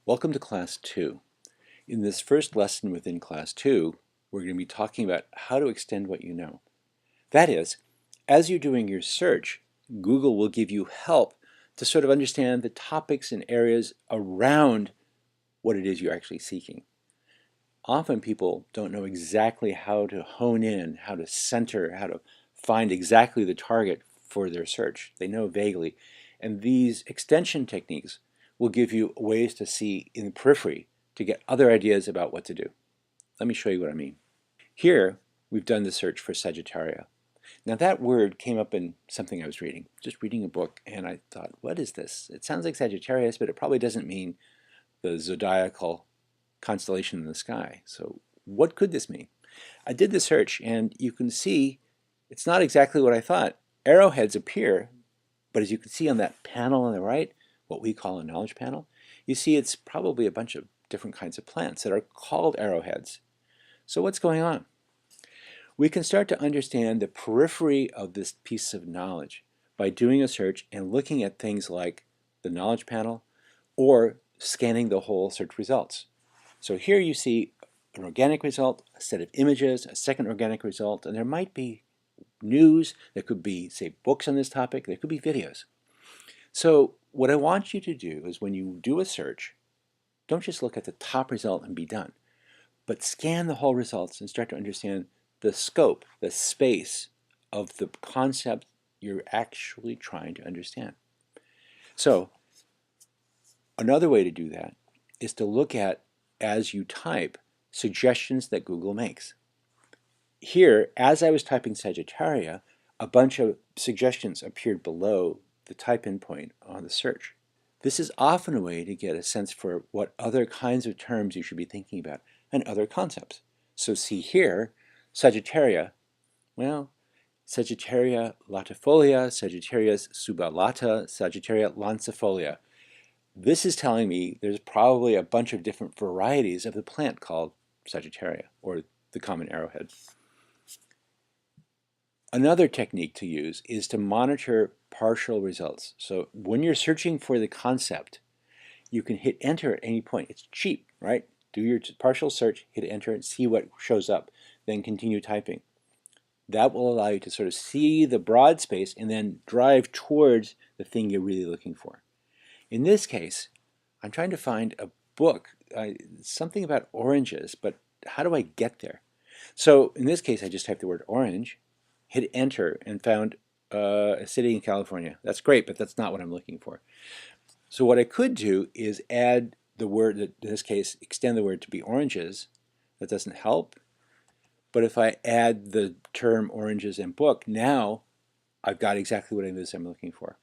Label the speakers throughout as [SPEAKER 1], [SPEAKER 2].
[SPEAKER 1] Welcome to Class 2. In this first lesson within Class 2, we're going to be talking about how to extend what you know. That is, as you're doing your search, Google will give you help to sort of understand the topics and areas around what it is you're actually seeking. Often people don't know exactly how to hone in, how to center, how to find exactly the target for their search. They know vaguely. And these extension techniques will give you ways to see in the periphery to get other ideas about what to do. Let me show you what I mean. Here, we've done the search for Sagittaria. Now that word came up in something I was reading, just reading a book, and I thought, what is this? It sounds like Sagittarius, but it probably doesn't mean the zodiacal constellation in the sky. So what could this mean? I did the search, and you can see it's not exactly what I thought. Arrowheads appear, but as you can see on that panel on the right, what we call a knowledge panel, you see it's probably a bunch of different kinds of plants that are called arrowheads. So what's going on? We can start to understand the periphery of this piece of knowledge by doing a search and looking at things like the knowledge panel or scanning the whole search results. So here you see an organic result, a set of images, a second organic result, and there might be news, there could be, say, books on this topic, there could be videos. So what I want you to do is when you do a search, don't just look at the top result and be done, but scan the whole results and start to understand the scope, the space of the concept you're actually trying to understand. So another way to do that is to look at, as you type, suggestions that Google makes. Here, as I was typing Sagittaria, a bunch of suggestions appeared below the type-in point on the search. This is often a way to get a sense for what other kinds of terms you should be thinking about and other concepts. So see here, Sagittaria, well, Sagittaria latifolia, Sagittarius subulata, Sagittaria lancifolia. This is telling me there's probably a bunch of different varieties of the plant called Sagittaria, or the common arrowhead. Another technique to use is to monitor partial results. So when you're searching for the concept, you can hit enter at any point. It's cheap, right? Do your partial search, hit enter, and see what shows up. Then continue typing. That will allow you to sort of see the broad space and then drive towards the thing you're really looking for. In this case, I'm trying to find a book, something about oranges, but how do I get there? So in this case, I just typed the word orange, hit enter, and found a city in California. That's great, but that's not what I'm looking for. So what I could do is add the word, in this case, extend the word to be oranges. That doesn't help. But if I add the term oranges and book, now I've got exactly what it is I'm looking for.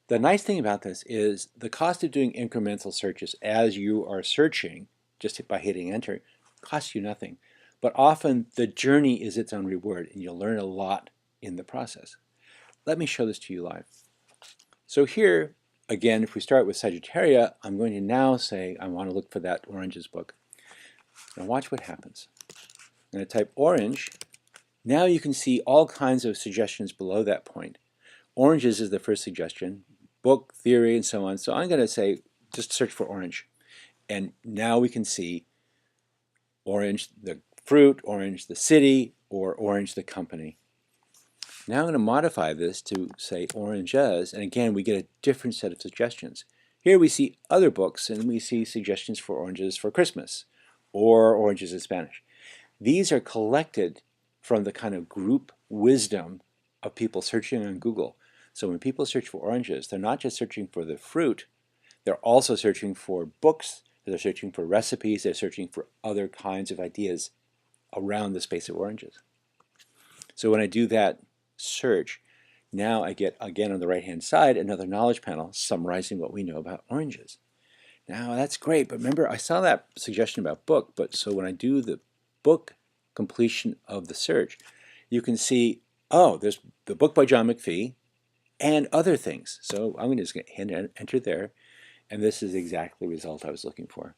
[SPEAKER 1] The nice thing about this is the cost of doing incremental searches as you are searching, just by hitting enter, costs you nothing. But often the journey is its own reward, and you'll learn a lot in the process. Let me show this to you live. So here, again, if we start with Sagittaria, I'm going to now say I want to look for that oranges book. Now watch what happens. I'm going to type orange. Now you can see all kinds of suggestions below that point. Oranges is the first suggestion, book, theory, and so on. So I'm going to say just search for orange. And now we can see orange the fruit, orange the city, or orange the company. Now I'm going to modify this to say oranges, and again we get a different set of suggestions. Here we see other books, and we see suggestions for oranges for Christmas, or oranges in Spanish. These are collected from the kind of group wisdom of people searching on Google. So when people search for oranges, they're not just searching for the fruit, they're also searching for books, they're searching for recipes, they're searching for other kinds of ideas around the space of oranges. So when I do that search, now I get, again on the right-hand side, another knowledge panel summarizing what we know about oranges. Now that's great, but remember I saw that suggestion about book, but so when I do the book completion of the search, you can see, oh, there's the book by John McPhee and other things. So I'm going to just hit enter there, and this is exactly the result I was looking for.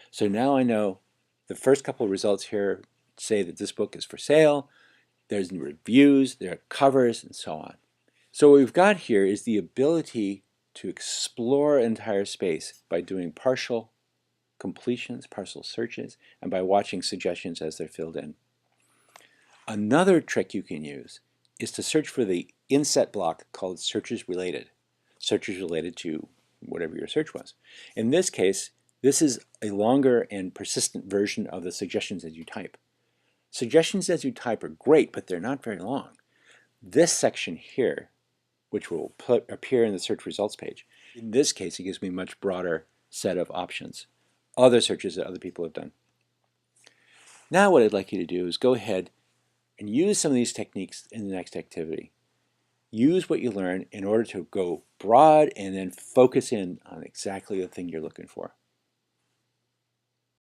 [SPEAKER 1] So now I know the first couple of results here say that this book is for sale, there's reviews, there are covers, and so on. So what we've got here is the ability to explore entire space by doing partial completions, partial searches, and by watching suggestions as they're filled in. Another trick you can use is to search for the inset block called searches related to whatever your search was. In this case, this is a longer and persistent version of the suggestions as you type. Suggestions as you type are great, but they're not very long. This section here, which will appear in the search results page, in this case, it gives me a much broader set of options, other searches that other people have done. Now what I'd like you to do is go ahead and use some of these techniques in the next activity. Use what you learn in order to go broad and then focus in on exactly the thing you're looking for.